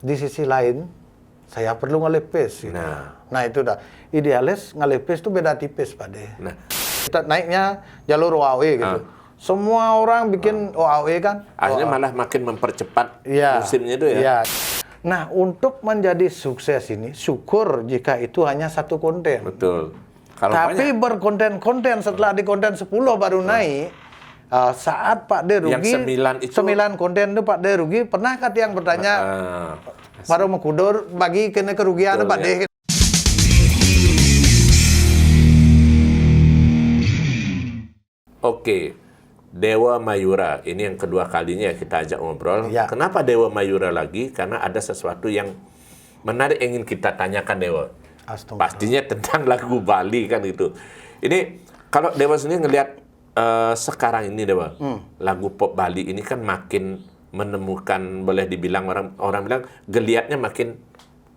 di sisi lain saya perlu ngelepes. Gitu. Nah itu dah. Idealis ngelepes itu beda tipis Pak De. Nah, kita naiknya jalur OAW gitu. Semua orang bikin OAW kan. akhirnya malah makin mempercepat musimnya itu ya. Iya. Nah, untuk menjadi sukses ini, syukur jika itu hanya satu konten. Betul. Kalau tapi banyak, berkonten-konten setelah di konten 10 baru naik, saat Pak De rugi, yang 9 konten itu Pak De rugi, pernahkah yang bertanya, baru mengkudur bagi kena kerugian Pak De? Oke, Dewa Mayura, ini yang kedua kalinya kita ajak ngobrol. Ya. Kenapa Dewa Mayura lagi? Karena ada sesuatu yang menarik ingin kita tanyakan Dewa. Pastinya tentang lagu Bali kan itu. Ini kalau Dewa sendiri ngelihat sekarang ini Dewa, lagu pop Bali ini kan makin menemukan, boleh dibilang orang bilang geliatnya makin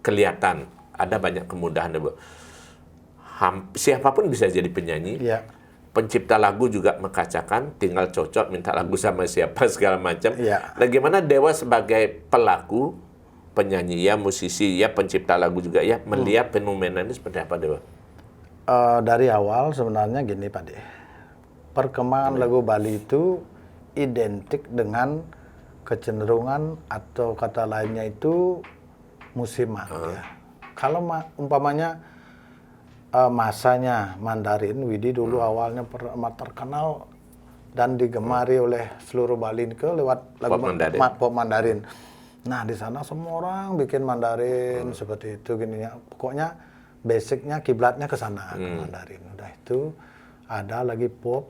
kelihatan. Ada banyak kemudahan Dewa. Siapapun bisa jadi penyanyi. Ya. Pencipta lagu juga mengkacakan, tinggal cocok minta lagu sama siapa segala macam. Ya. Bagaimana Dewa sebagai pelaku, penyanyi ya, musisi ya, pencipta lagu juga ya, melihat fenomena ini seperti apa Dewa? Dari awal sebenarnya gini Pak De, perkembangan lagu Bali itu identik dengan kecenderungan atau kata lainnya itu musiman. Ya. Kalau umpamanya masanya Mandarin, Widi dulu awalnya pernah terkenal dan digemari oleh seluruh Bali ke lewat lagu pop Mandarin. Nah di sana semua orang bikin Mandarin seperti itu gini ya. Pokoknya basicnya kiblatnya ke sana ke Mandarin. Udah itu ada lagi pop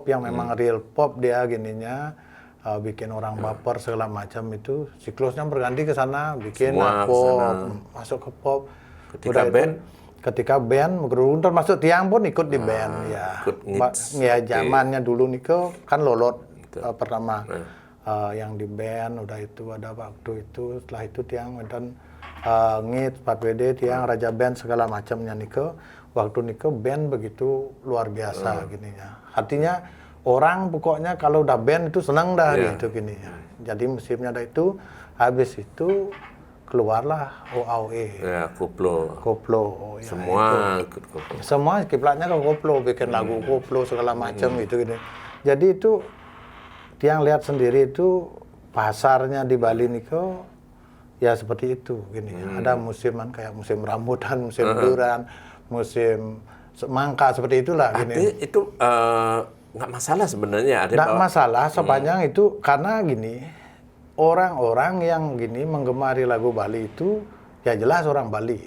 yang memang real pop dia gininya. Bikin orang baper segala macam itu siklusnya berganti ke sana bikin pop masuk ke pop. Ketika band. Ketika band, termasuk Tiang pun ikut di band ya. Ya zamannya dulu nih kan Lolot pertama yang di band, udah itu ada waktu itu, setelah itu Tiang dan Ngit, 4WD, Tiang, Raja Band segala macamnya nih waktu nih band begitu luar biasa gini ya. Artinya orang pokoknya kalau udah band itu senang dah gitu gini ya. Jadi musimnya ada itu, habis itu keluarlah OAW. Ya, koplo. Ya, semua ikut koplo. Semua kiblatnya ke koplo, bikin lagu koplo segala macam gitu. Jadi itu Tiang lihat sendiri itu pasarnya di Bali niko ya seperti itu gini. Ada musiman kayak musim rambutan, musim durian, musim semangka seperti itulah gini. Itu nggak masalah sebenarnya. Nggak masalah sepanjang itu karena gini. Orang-orang yang gini menggemari lagu Bali itu ya jelas orang Bali.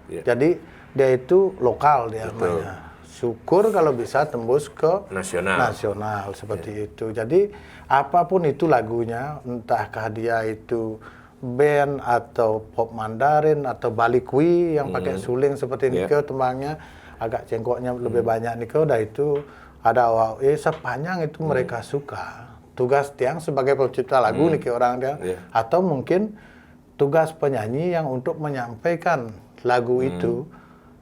Jadi dia itu lokal dia namanya. Syukur kalau bisa tembus ke nasional seperti itu. Jadi apapun itu lagunya, entahkah dia itu band atau pop Mandarin atau Bali Kui yang pakai suling seperti Niko tembangnya agak cengkoknya lebih banyak Niko, dah itu ada sepanjang itu mereka suka. Tugas Tiang sebagai pencipta lagu nih orang dia atau mungkin tugas penyanyi yang untuk menyampaikan lagu itu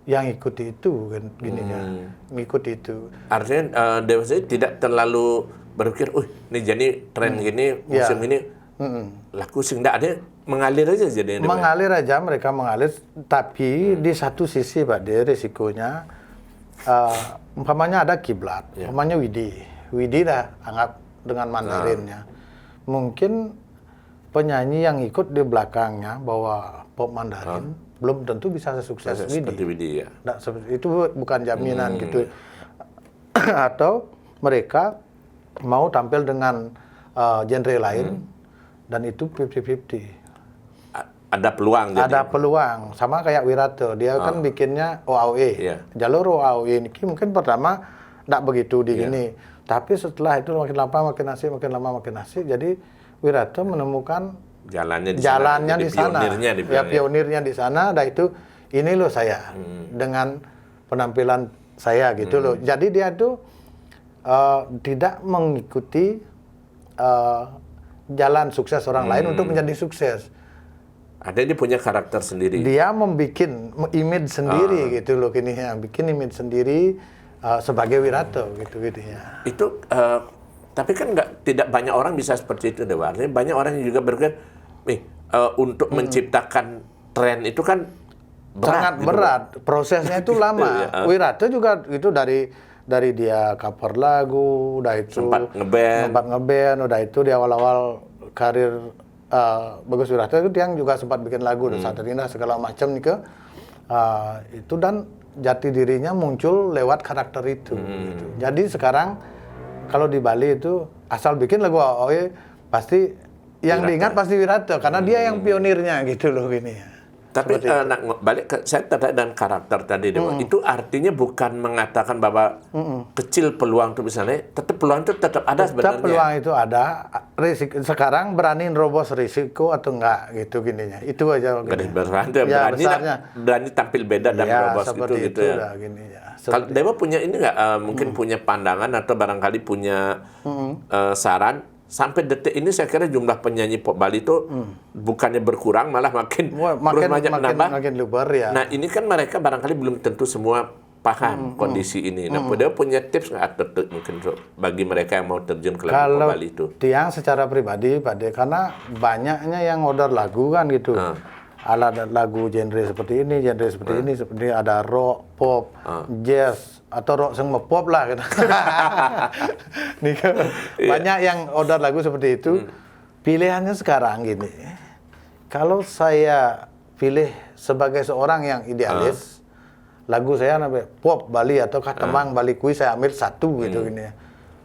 yang ikuti itu kan gininya mengikuti itu. Artinya Dewa tidak terlalu berpikir, ini jadi tren gini musim ini lagu sing enggak ada, mengalir aja jadi. Mengalir aja mereka mengalir, tapi di satu sisi Pak De risikonya umpamanya ada kiblat, umpamanya Widi dah anggap dengan Mandarinnya. Mungkin penyanyi yang ikut di belakangnya bawa pop Mandarin belum tentu bisa sesukses Widi. Nah, itu bukan jaminan gitu. Atau mereka mau tampil dengan genre lain dan itu 50-50. Ada peluang. Ada peluang. Sama kayak Wirato, dia kan bikinnya OAW. Jalur OAW ini mungkin pertama enggak begitu di gini. Tapi setelah itu makin lama makin asik. Jadi Wirato menemukan jalannya di sana. Pionirnya di sana. Dan itu ini loh saya dengan penampilan saya gitu loh. Jadi dia itu tidak mengikuti jalan sukses orang lain untuk menjadi sukses. Ada dia punya karakter sendiri. Dia membuat image sendiri gitu loh gini ya, bikin image sendiri. Sebagai Wirato gitu ya. Itu tapi kan tidak banyak orang bisa seperti itu Dewa. Artinya banyak orang yang juga berpikir, untuk menciptakan tren itu kan berat, sangat gitu. berat. Prosesnya itu lama. Iya. Wirata juga itu dari dia cover lagu, udah itu Sempat ngeband, udah itu di awal-awal karir Bagus Wirata itu dia juga sempat bikin lagu, Sangat Indah segala macam nih ke itu, dan jati dirinya muncul lewat karakter itu. Gitu. Jadi sekarang kalau di Bali itu asal bikin lagu AOE pasti yang Wirata. diingat pasti Wirata karena dia yang pionirnya gitu loh gini. Tapi balik ke saya terkait dengan karakter tadi, Dewa. Itu artinya bukan mengatakan bahwa kecil peluang itu misalnya, tetap peluang itu tetap ada sebenarnya. Tetap peluang itu ada. Sekarang berani nerobos risiko atau enggak gitu gininya. Itu aja. Berani tampil beda dan nerobos gitu ya. Udah, gini, ya. Kalau Dewa punya ini nggak, mungkin punya pandangan atau barangkali punya saran. Sampai detik ini saya kira jumlah penyanyi pop Bali itu bukannya berkurang, malah makin makin lebar ya. Nah ini kan mereka barangkali belum tentu semua paham kondisi ini. Nah, Dewa punya tips nggak atau mungkin bagi mereka yang mau terjun ke lagu pop Bali itu? Tiang secara pribadi, Pak De, karena banyaknya yang order lagu kan gitu. Ada lagu genre seperti ini, seperti ada rock, pop, jazz, atau rock sama pop lah gitu. Banyak yang order lagu seperti itu. Pilihannya sekarang gini. Kalau saya pilih sebagai seorang yang idealis, lagu saya namanya pop Bali atau Temang Bali Kui, saya ambil satu gitu gini.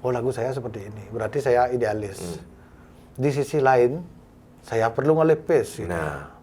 Oh, lagu saya seperti ini. Berarti saya idealis. Di sisi lain, saya perlu ngelepis. Gitu.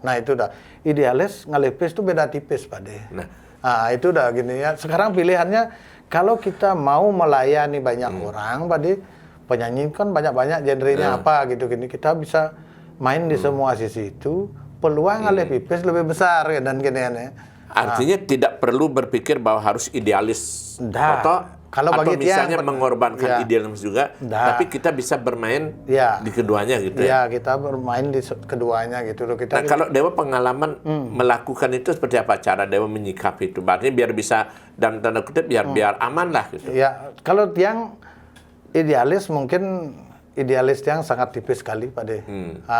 Nah itu dah. Idealis ngelepis itu beda tipis, Pak De. Nah itu udah gini ya. Sekarang pilihannya kalau kita mau melayani banyak orang, Pak De, penyanyi kan banyak-banyak genrenya apa gitu gini. Kita bisa main di semua sisi itu. Peluang ngelepis lebih besar ya, dan gini ya. Artinya tidak perlu berpikir bahwa harus idealis atau bagi misalnya mengorbankan idealisme juga, tapi kita bisa bermain di keduanya gitu ya. Ya, kita bermain di keduanya gitu loh. Nah, kalau Dewa pengalaman melakukan itu seperti apa cara Dewa menyikapi itu? Berarti biar bisa dalam tanda kutip biar aman lah gitu. Ya, kalau tiang idealis mungkin idealis yang sangat tipis sekali, Pak De.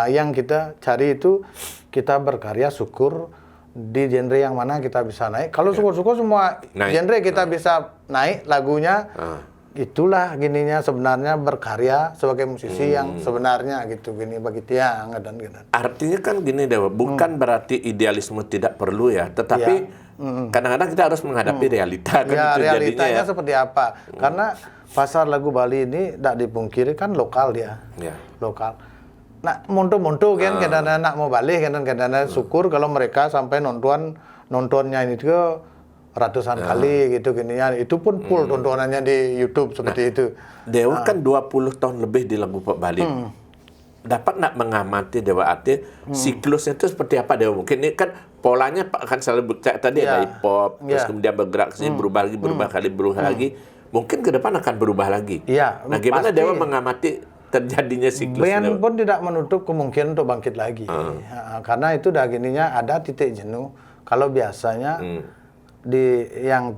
Yang kita cari itu kita berkarya syukur di genre yang mana kita bisa naik. Kalau syukur-syukur semua genre kita bisa naik lagunya. Itulah gininya sebenarnya berkarya sebagai musisi yang sebenarnya gitu gini bagi tiang dan gitu. Artinya kan gini Dewa, bukan berarti idealisme tidak perlu ya, tetapi kadang-kadang kita harus menghadapi realita kan itu realitanya jadinya seperti apa. Karena pasar lagu Bali ini tidak dipungkiri kan lokal dia. Lokal. Nah, monto-monto kan kadang-kadang nak mau balik kadang-kadang syukur kalau mereka sampai nontonnya ini ke ratusan kali gitu gini ya. Itu pun full tontonannya di YouTube seperti itu. Dewa kan 20 tahun lebih di lagu pop Bali. Dapat nak mengamati Dewa arti siklusnya itu seperti apa Dewa? Mungkin ini kan polanya akan selalu tadi ada hip hop, terus kemudian bergerak sini berubah lagi. Mungkin ke depan akan berubah lagi. Nah, gimana pasti. Dewa mengamati terjadinya siklus? Band pun tidak menutup kemungkinan untuk bangkit lagi. Karena itu dah gininya ada titik jenuh. Kalau biasanya di yang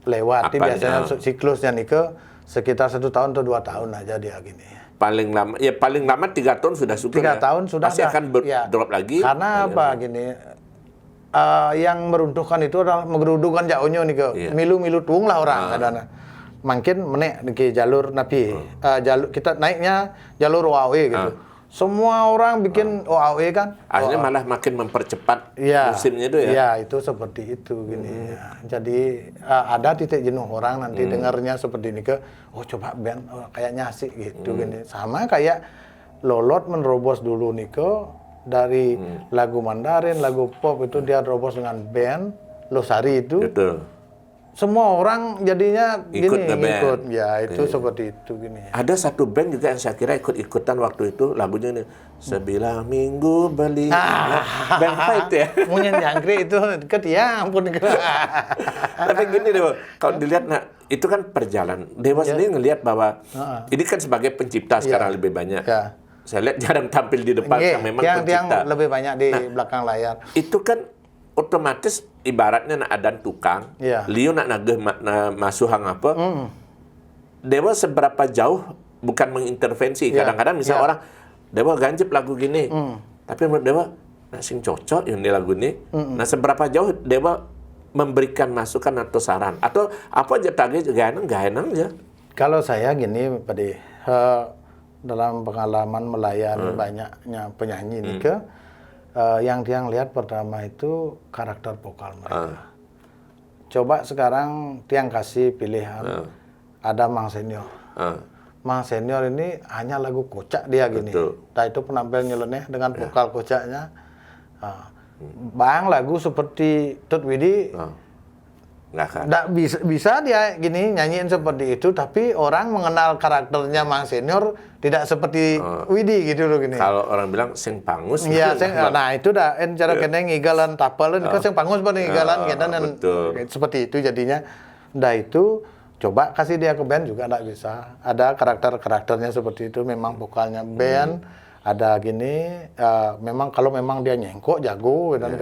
lewat biasanya siklusnya nih ke sekitar 1 tahun atau 2 tahun aja dia gini. Paling lama 3 tahun sudah syukur. 3 tahun sudah. Pasti akan drop lagi. Karena apa gini? Yang meruntuhkan itu adalah mengerudungkan jauhnya nih ke milu-milu tuung lah orang kadang. Makin menek ke jalur napi, jalur kita naiknya jalur OAW gitu. Semua orang bikin OAW kan. Akhirnya malah makin mempercepat musimnya itu ya. Iya, itu seperti itu gini. Jadi ada titik jenuh orang nanti dengarnya seperti ini ke, coba band kayaknya asik gitu gini. Sama kayak Lolot menerobos dulu nih ke dari lagu Mandarin, lagu pop itu dia terobos dengan band Losari itu. Betul. Semua orang jadinya ikut. Ya, itu seperti itu gini. Ada satu band juga yang saya kira ikut-ikutan waktu itu lagunya ini Sebilah Minggu Beli. Band fight ya. Munyen jangkrik itu ya ampun. Tapi gini Dewa, kalau dilihat itu kan perjalanan. Dewa sendiri ngelihat bahwa ini kan sebagai pencipta sekarang lebih banyak. Saya lihat jarang tampil di depan, memang pencipta. Yang lebih banyak di belakang layar. Itu kan otomatis ibaratnya nak adan tukang, liu nak nageh masuhang apa. Dewa seberapa jauh bukan mengintervensi. Kadang-kadang misal orang Dewa ganjip lagu gini, Tapi menurut Dewa, nah sing cocok yang di lagu ini. Nah seberapa jauh Dewa memberikan masukan atau saran? Atau apa aja tadi gak enak aja? Kalau saya gini, Pak De, dalam pengalaman melayani banyaknya penyanyi ini yang dia lihat pertama itu karakter vokal mereka. Coba sekarang tiang kasih pilihan, ada Mang Senior. Mang Senior ini hanya lagu kocak dia gini. Nah itu penampil nyeleneh dengan vokal kocaknya. Bang lagu seperti Tut Widi, nggak bisa dia gini nyanyiin seperti itu, tapi orang mengenal karakternya Mang Senior tidak seperti Widi gitu loh gini. Kalau orang bilang sing pangus. Iya, nah itu dah cara kena ngigalan tapel kan sing pangus pada ngigalan kita dan seperti itu jadinya. Nah itu coba kasih dia ke band juga nggak bisa. Ada karakternya seperti itu, memang vokalnya band ada gini. Memang kalau memang dia nyengkok jago dan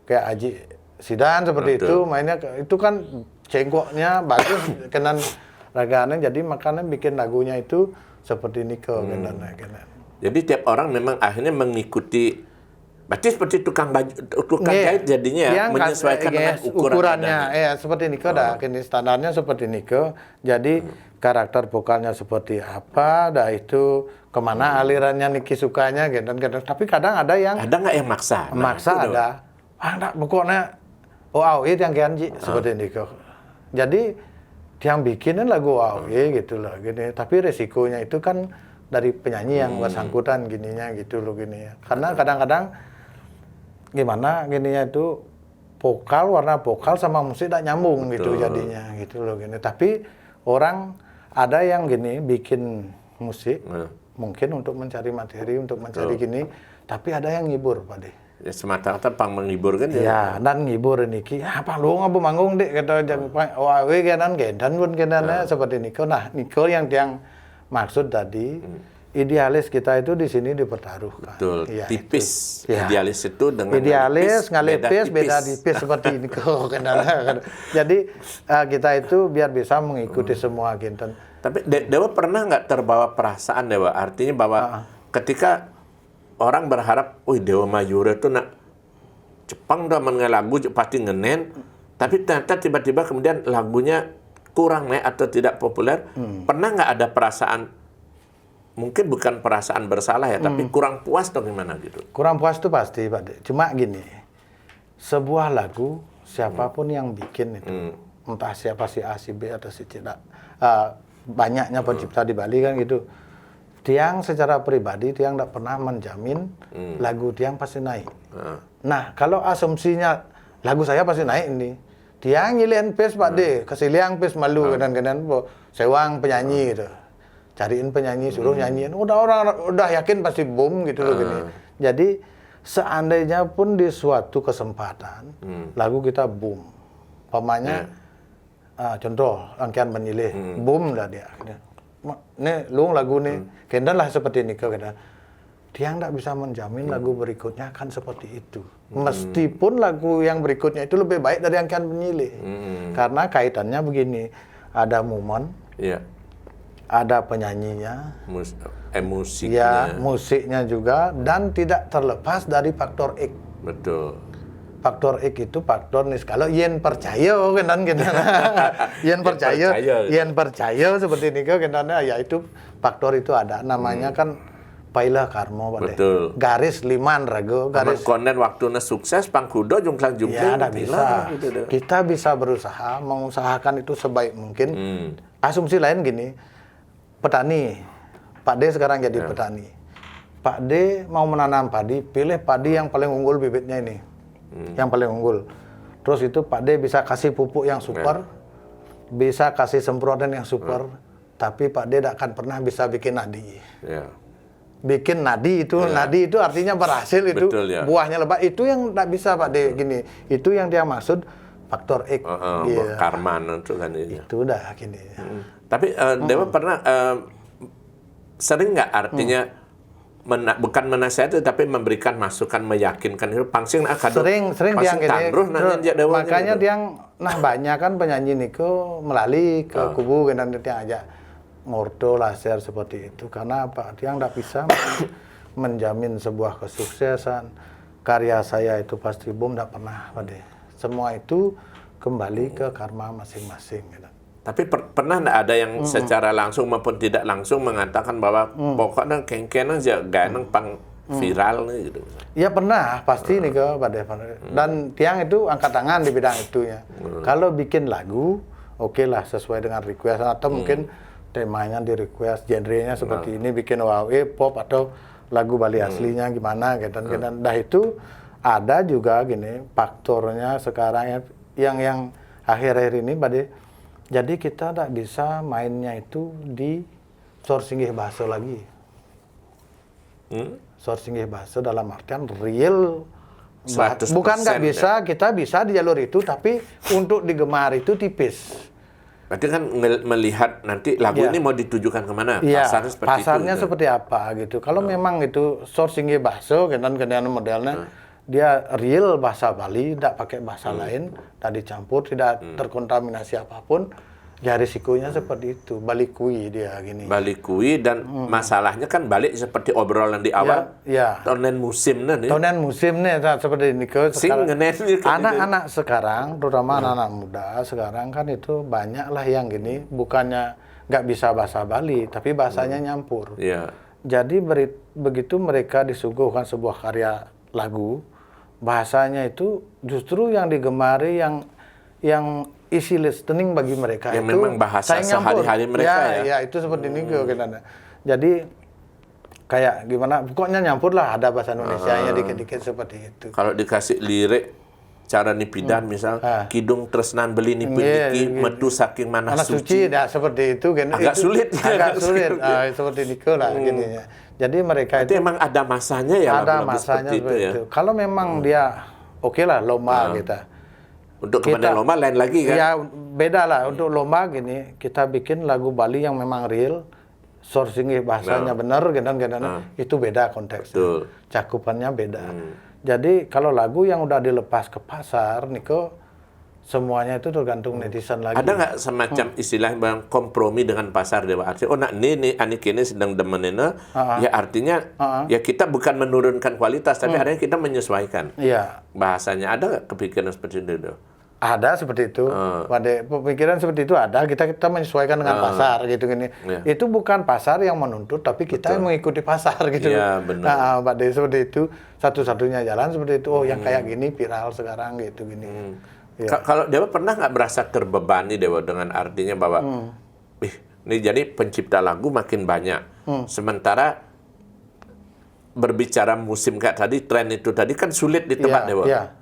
kayak Aji Sidan seperti itu mainnya itu kan cengkoknya bagus kenan raganya, jadi makanya bikin lagunya itu seperti Nike kenan. Jadi tiap orang memang akhirnya mengikuti, berarti seperti tukang jahit jadinya ya, menyesuaikan dengan ukurannya. Seperti Nike dah, kini standarnya seperti Nike. Jadi karakter vokalnya seperti apa, dah itu kemana alirannya Niki sukanya gitu. Tapi kadang ada yang nggak yang maksa. Maksa ada. Enggak pokoknya itu yang kianji seperti Nike. Jadi yang bikinin lagu gitu loh gini. Tapi resikonya itu kan dari penyanyi yang bersangkutan gininya gitu loh gini ya. Karena kadang-kadang gimana gininya itu warna vokal sama musik tidak nyambung gitu jadinya gitu loh gini. Tapi orang ada yang gini bikin musik mungkin untuk mencari materi, untuk mencari gini, tapi ada yang ngibur Pak De. Ya semata-mata pang menghibur kan ya. Dan ngibur niki, apa lu ngapa manggung dek kata kenan pun kenannya seperti Niko. Nah, Niko yang maksud tadi idealis kita itu di sini dipertaruhkan. Betul. Ya, tipis. Idealis itu dengan idealis ngalepis beda tipis seperti Niko kenannya. Jadi kita itu biar bisa mengikuti semua gitu. Tapi Dewa pernah nggak terbawa perasaan Dewa? Artinya bahwa ketika orang berharap, Dewa Mayura itu nak Jepang dah mengenai lagu pasti ngenen, tapi ternyata tiba-tiba kemudian lagunya kurang atau tidak populer. Pernah nggak ada perasaan, mungkin bukan perasaan bersalah ya, tapi kurang puas atau gimana gitu? Kurang puas itu pasti Pak De. Cuma gini, sebuah lagu siapapun yang bikin itu, entah siapa si A, si B atau si C, banyaknya pencipta di Bali kan gitu. Tiang secara pribadi Tiang tidak pernah menjamin lagu Tiang pasti naik. Nah kalau asumsinya lagu saya pasti naik ini, Tiang nyilihan pes Pak De, kesiliang pes malu kadang-kadang sewang penyanyi gitu, cariin penyanyi suruh nyanyiin, udah yakin pasti boom gitu loh gini. Jadi seandainya pun di suatu kesempatan lagu kita boom, pamanya contoh angkian menyilih boom dah dia. Nih luang lagu nih, kendan lah seperti ini kendan. Tiang tidak bisa menjamin lagu berikutnya akan seperti itu. Meskipun lagu yang berikutnya itu lebih baik dari yang akan menyilih. Karena kaitannya begini, ada momen, ada penyanyinya, musiknya, musiknya juga, dan tidak terlepas dari faktor X. Betul. Faktor X itu faktor nih. Kalau yen percaya kan yen percaya seperti ini kan ya itu faktor itu ada namanya kan pailah karma Pak De. Garis liman rago garis konten waktunya sukses pangkudo jungklang-jungkling ya bisa. Gitu. Kita bisa berusaha mengusahakan itu sebaik mungkin. Asumsi lain gini, petani Pak De sekarang jadi petani. Pak De mau menanam padi, pilih padi yang paling unggul bibitnya ini. Yang paling unggul. Terus itu Pak De bisa kasih pupuk yang super, bisa kasih semprotan yang super, tapi Pak De tidak akan pernah bisa bikin nadi. Bikin nadi itu artinya berhasil itu. Betul, buahnya lebat itu yang tidak bisa Pak De gini. Itu yang dia maksud faktor X. Karma itu kan ini. Itu udah gini. Tapi Dewa pernah sering nggak artinya bukan menasihati tapi memberikan masukan meyakinkan itu pangsing sering yang gini makanya dia banyak kan penyanyi Niko melalui ke kubu dan dia aja ngordo laser seperti itu karena apa dia nggak bisa menjamin sebuah kesuksesan. Karya saya itu pasti boom, tidak pernah, Pak De. Semua itu kembali ke karma masing-masing. Gitu. Tapi pernah nggak ada yang secara langsung maupun tidak langsung mengatakan bahwa pokoknya kengken aja, ganang pang viral nih gitu? Ya pernah, pasti nih ke Pak De. Dan tiang itu angkat tangan di bidang itunya. Kalau bikin lagu, oke lah sesuai dengan request atau mungkin temanya di request, genrenya seperti ini, bikin WoW, pop atau lagu Bali aslinya gimana gitu. Dah itu ada juga gini faktornya sekarang yang akhir-akhir ini Pak De. Jadi kita tidak bisa mainnya itu di sorsinggih bahasa lagi. Sorsinggih bahasa dalam artian real. Bukan nggak bisa, kita bisa di jalur itu, tapi untuk digemar itu tipis. Berarti kan melihat nanti lagu ini mau ditujukan kemana? Ya, pasarnya seperti apa gitu. Kalau memang itu sorsinggih bahasa, kan modelnya dia real bahasa Bali, tidak pakai bahasa lain, tidak dicampur, tidak terkontaminasi apapun, ya risikonya seperti itu. Balik kui dia gini. Balik kui dan masalahnya kan balik seperti obrolan di awal. Ya. Tonen musim nih. Tonen musim nih seperti ini. Anak-anak sekarang, terutama anak-anak muda sekarang kan itu banyak lah yang gini, bukannya nggak bisa bahasa Bali, tapi bahasanya nyampur. Yeah. Jadi begitu mereka disuguhkan sebuah karya lagu, bahasanya itu justru yang digemari, yang isi listening bagi mereka yang itu memang bahasa sehari-hari mereka ya itu seperti ini jadi kayak gimana pokoknya nyampur lah, ada bahasa Indonesianya dikit-dikit seperti itu. Kalau dikasih lirik cara nipidan misal kidung tresnan beli nipin metu saking mana suci seperti itu kan agak sulit seperti itu lah gininya. Jadi mereka itu emang ada masanya ya, ada masanya seperti itu. Kalau memang dia oke lah lomba kita. Untuk kepada lomba lain lagi kan? Ya beda lah. Untuk lomba gini kita bikin lagu Bali yang memang real, sourcing bahasanya benar, itu beda konteksnya. Cakupannya beda. Jadi kalau lagu yang udah dilepas ke pasar, Niko, semuanya itu tergantung netizen lagi. Ada nggak semacam istilah yang kompromi dengan pasar Dewa? Artinya, oh nak ini anik ini sedang demenena, ya artinya ya kita bukan menurunkan kualitas, tapi adanya kita menyesuaikan. Iya. Bahasanya ada nggak kepikiran seperti itu? Ada seperti itu. Pada pemikiran seperti itu ada. Kita menyesuaikan dengan pasar gitu gini. Yeah. Itu bukan pasar yang menuntut, tapi kita yang mengikuti pasar gitu. Iya, benar. Pada seperti itu, satu-satunya jalan seperti itu. Oh, yang kayak gini viral sekarang gitu gini. Ya. Kalau Dewa pernah nggak merasa terbebani Dewa dengan artinya bahwa, ini jadi pencipta lagu makin banyak, sementara berbicara musim kayak tadi, tren itu tadi kan sulit ditebak Dewa. Yeah.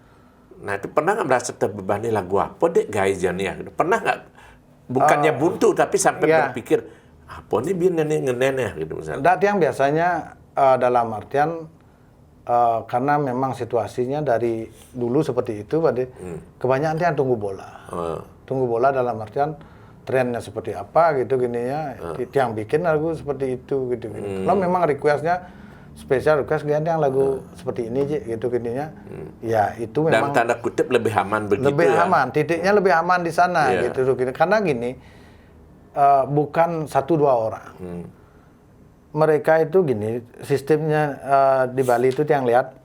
Nah itu pernah nggak merasa terbebani lagu apa deh guys ya? Pernah nggak? Bukannya buntu tapi sampai berpikir apa nih biar nenek ngeneneh gitu misalnya. Dat yang biasanya dalam artian karena memang situasinya dari dulu seperti itu, Pak De. Kebanyakan yang tunggu bola. Tunggu bola dalam artian trennya seperti apa gitu gininya. Yang bikin lagu seperti itu gitu. Kalau memang requestnya spesial request yang lagu seperti ini gitu gininya. Ya itu memang. Dan tanda kutip lebih aman begitu. Lebih aman, titiknya lebih aman di sana gitu. Karena gini, bukan 1-2 orang. Mereka itu gini, sistemnya di Bali itu yang lihat,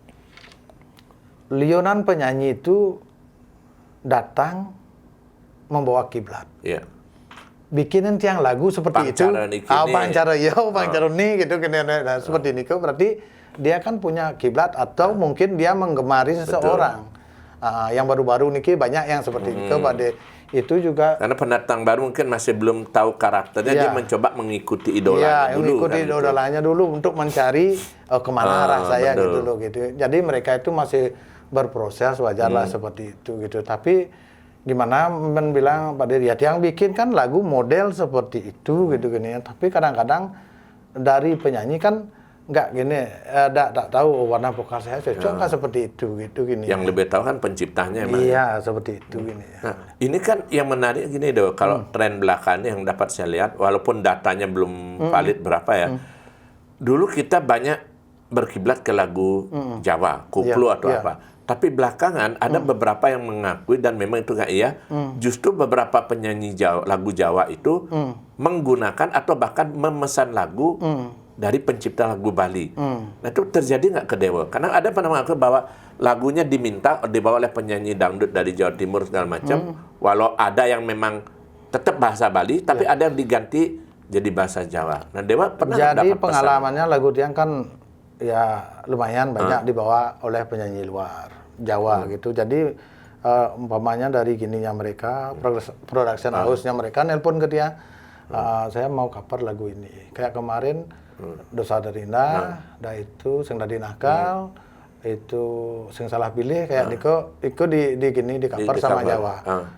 lionan penyanyi itu datang membawa kiblat. Yeah. Bikinin tiang lagu seperti itu. Pancara nih gitu. Nah, seperti ini berarti dia kan punya kiblat atau mungkin dia menggemari seseorang. Yang baru-baru niki banyak yang seperti itu pada itu juga karena pendatang baru mungkin masih belum tahu karakternya, dia mencoba mengikuti idolanya dulu. Mengikuti idolanya dulu untuk mencari kemana arah saya gitu loh gitu. Jadi mereka itu masih berproses, wajarlah seperti itu gitu. Tapi gimana bilang Pak Diri, yang bikin kan lagu model seperti itu gitu gini. Tapi kadang-kadang dari penyanyi kan nggak gini, tak tahu warna vokal saya cocok nggak seperti itu gitu gini. Yang lebih tahu kan penciptanya emang. Iya seperti itu gini. Nah, ini kan yang menarik gini deh, kalau tren belakangan yang dapat saya lihat, walaupun datanya belum valid berapa ya, dulu kita banyak berkiblat ke lagu Jawa, koplo atau apa. Tapi belakangan ada beberapa yang mengakui dan memang itu nggak iya. Justru beberapa penyanyi Jawa, lagu Jawa itu menggunakan atau bahkan memesan lagu dari pencipta lagu Bali. Nah itu terjadi nggak ke Dewa? Karena ada pernah mengaku bahwa lagunya dibawa oleh penyanyi dangdut dari Jawa Timur segala macam. Walau ada yang memang tetap bahasa Bali, tapi ada yang diganti jadi bahasa Jawa. Nah Dewa pernah Jadi dapat pengalamannya lagu Tiang kan ya lumayan banyak dibawa oleh penyanyi luar Jawa gitu. Jadi umpamanya dari gininya mereka, production house-nya mereka nelpon ke dia, saya mau cover lagu ini. Kayak kemarin Dosa Derindah, dah itu Sing Dadi Nakal, itu Sing Salah Pilih kayak Niko di cover sama Jawa.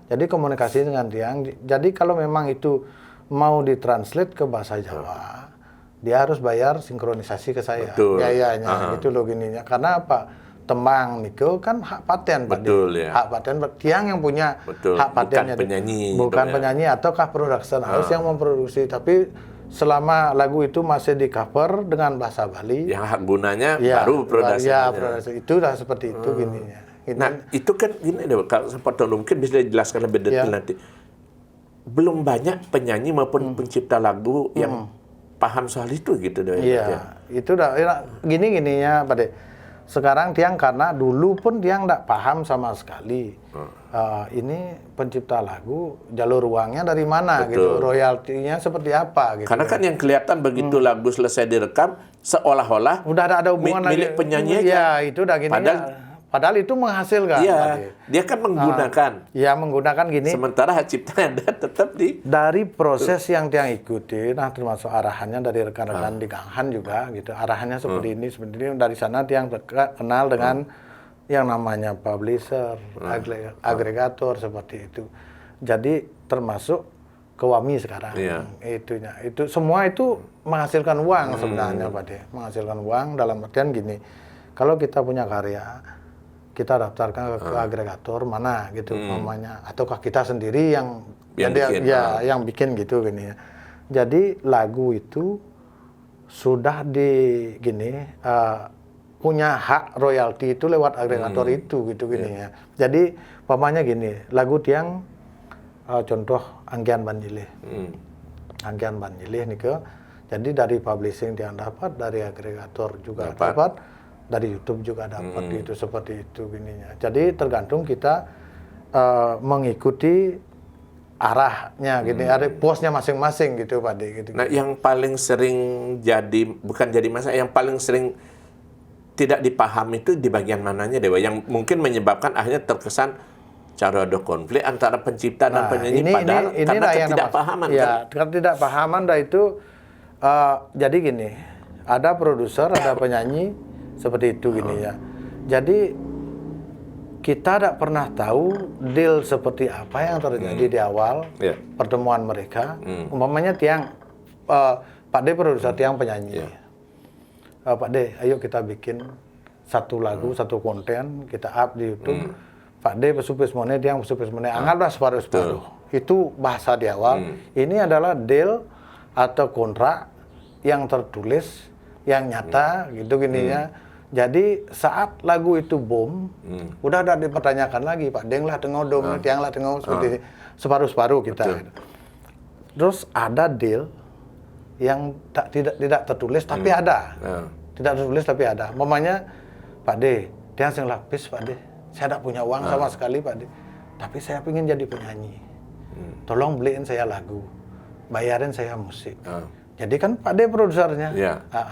Jadi komunikasi dengan Tiang. Jadi kalau memang itu mau ditranslate ke bahasa Jawa, dia harus bayar sinkronisasi ke saya. Biayanya gitu loh gininya. Karena apa? Tembang Niko kan hak paten, betul, ya. Hak paten Tiang yang punya hak patennya. Bukan penyanyi. Bukan penyanyi ataukah production house yang memproduksi, tapi selama lagu itu masih di cover dengan bahasa Bali, yang hak gunanya baru produksinya. Ya, produksi itu udah seperti itu gininya. Nah, itu kan gini deh, kalau sempat mungkin bisa dijelaskan lebih detail nanti. Belum banyak penyanyi maupun pencipta lagu yang paham soal itu gitu deh. Iya, itu udah gininya Pak De. Sekarang Tiang karena dulu pun Tiang nggak paham sama sekali. Ini pencipta lagu jalur uangnya dari mana gitu, royaltinya seperti apa gitu. Karena kan yang kelihatan begitu lagu selesai direkam seolah-olah udah ada hubungan milik penyanyi aja. Ya, itu udah gini. Padahal itu menghasilkan. Iya, dia kan menggunakan. Ya, menggunakan gini. Sementara hak ciptanya tetap dari proses yang Tiang ikuti, nah termasuk arahannya dari rekan-rekan di Ganghan juga gitu. Arahannya seperti ini. Dari sana Tiang kenal dengan yang namanya publisher, agregator seperti itu. Jadi termasuk Kewami sekarang. Itu semua itu menghasilkan uang sebenarnya Pak De. Menghasilkan uang dalam artian gini. Kalau kita punya karya, kita daftarkan ke agregator mana gitu namanya, ataukah kita sendiri yang bikin, yang bikin gitu gini ya. Jadi lagu itu sudah punya hak royalti itu lewat agregator itu gitu gini ya. Jadi pamannya gini, lagu Tiang contoh Anggian Banjilih. Anggian Banjilih nih ke. Jadi dari publishing Tiang dapat, dari agregator juga dapat, dari YouTube juga dapat gitu seperti itu gininya. Jadi tergantung kita mengikuti arahnya gini, ada posnya masing-masing gitu Pak De gitu. Nah, yang paling sering bukan jadi masalah, yang paling sering tidak dipahami itu di bagian mananya Dewa, yang mungkin menyebabkan akhirnya terkesan cara ada konflik antara pencipta dan penyanyi padahal karena ketidakpahaman. Ya, ketidakpahaman itu jadi gini, ada produser, ada penyanyi seperti itu gini ya. Jadi kita tidak pernah tahu deal seperti apa yang terjadi di awal pertemuan mereka. Umpamanya Tiang, Pak De produser, Tiang penyanyi. Pak De, ayo kita bikin satu lagu, satu konten, kita up di YouTube. Pak De pesupis mone, Tiang pesupis mone, anggaplah separuh-separuh. Itu bahasa di awal. Ini adalah deal atau kontrak yang tertulis, yang nyata gitu gininya. Jadi saat lagu itu boom, udah ada dipertanyakan lagi, Pak Deng lah tengodong, Tiang lah tengok seperti separuh-separuh kita. Gitu. Terus ada deal yang tidak tertulis tapi ada. Tidak tertulis tapi ada. Mamanya Pak De, Tiang sing lapis Pak De. Saya tidak punya uang sama sekali Pak De. Tapi saya ingin jadi penyanyi. Tolong beliin saya lagu. Bayarin saya musik. Jadi kan Pak De produsernya.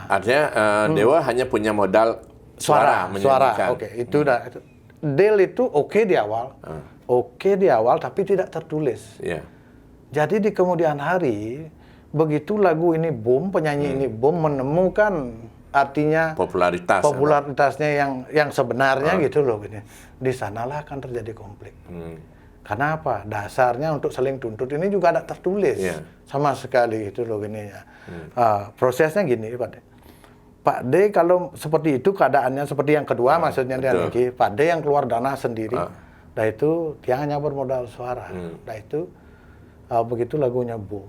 Artinya Dewa hanya punya modal suara. Oke, itu udah. Deal itu oke di awal. Oke di awal tapi tidak tertulis. Jadi di kemudian hari begitu lagu ini boom, penyanyi ini boom, menemukan artinya popularitasnya yang sebenarnya gitu loh gini. Di sanalah akan terjadi konflik. Karena apa? Dasarnya untuk saling tuntut ini juga ada tertulis sama sekali itu loh gini ya. Prosesnya gini Pak De. Pak De kalau seperti itu keadaannya seperti yang kedua maksudnya dia lagi Pak De yang keluar dana sendiri. Dah itu Tiang hanya bermodal suara. Dah itu begitu lagunya boom.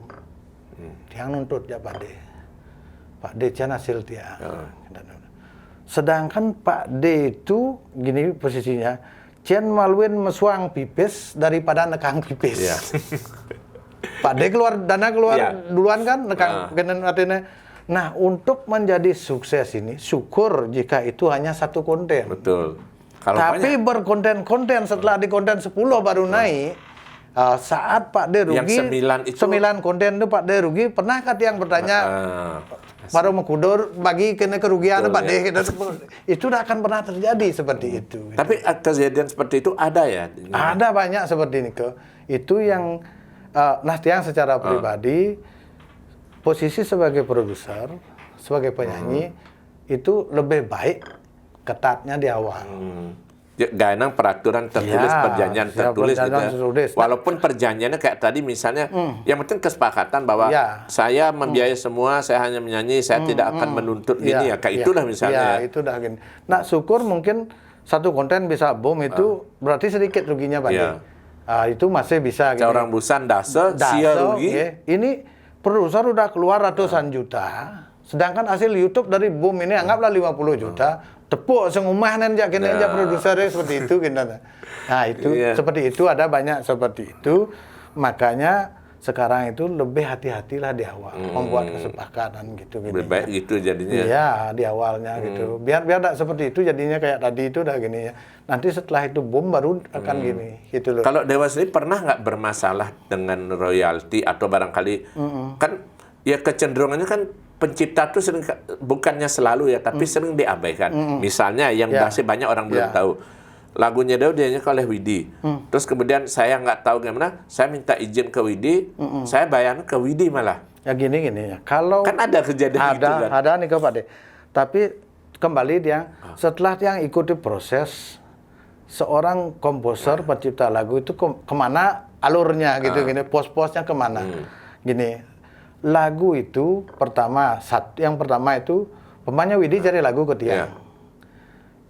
Tiang nuntut ya Pak De. Pak De can hasil Tiang. Sedangkan Pak De itu gini posisinya, cian maluin mesuang pipis daripada nekang pipis. Pak De keluar dana duluan kan nekang kenen artinya Nah, untuk menjadi sukses ini, syukur jika itu hanya satu konten. Betul. Kalau tapi berkonten-konten setelah di konten 10 baru naik, saat Pak D rugi, yang 9 konten itu Pak D rugi, pernahkah yang bertanya, baru mengkudur bagi kena kerugian Pak D, itu tidak akan pernah terjadi seperti itu. Tapi kejadian seperti itu ada ya? Ada banyak seperti ini. Itu yang, nah tiang secara pribadi, posisi sebagai produser, sebagai penyanyi, itu lebih baik ketatnya di awal. Gak enak peraturan tertulis, perjanjian tertulis gitu ya. Walaupun perjanjiannya kayak tadi misalnya, yang penting kesepakatan bahwa saya membiayai semua, saya hanya menyanyi, saya tidak akan menuntut gini ya, kayak itulah misalnya. Ya, itu dah gini. Nah, syukur mungkin satu konten bisa boom itu berarti sedikit ruginya Pak D. Itu masih bisa. Orang busan dasa sia rugi. Ini produser udah keluar ratusan juta, sedangkan hasil YouTube dari boom ini anggaplah 50 juta, tepuk sengumah nanti aja produsernya seperti itu gitu. Nah itu seperti itu, ada banyak seperti itu, makanya sekarang itu lebih hati-hatilah di awal membuat kesepakatan gitu. Lebih baik gitu jadinya. Iya di awalnya gitu, biar tidak seperti itu jadinya kayak tadi itu udah gini ya. Nanti setelah itu boom baru akan gini gitu loh. Kalau Dewa sendiri pernah nggak bermasalah dengan royalti atau barangkali kan ya kecenderungannya kan pencipta tuh sering, bukannya selalu ya, tapi sering diabaikan. Misalnya yang masih banyak orang belum tahu. Lagunya Dewa dinyanyikan oleh Widi. Terus kemudian saya nggak tahu gimana, saya minta izin ke Widi, saya bayar ke Widi malah. Ya gini ya. Kalau kan ada kejadian itu kan. Ada nih Pak De. Tapi kembali dia setelah yang ikuti proses, seorang komposer pencipta lagu itu kemana alurnya gitu gini, pos-posnya kemana. Gini, lagu itu yang pertama itu pemainnya Widi cari lagu ke Tiang.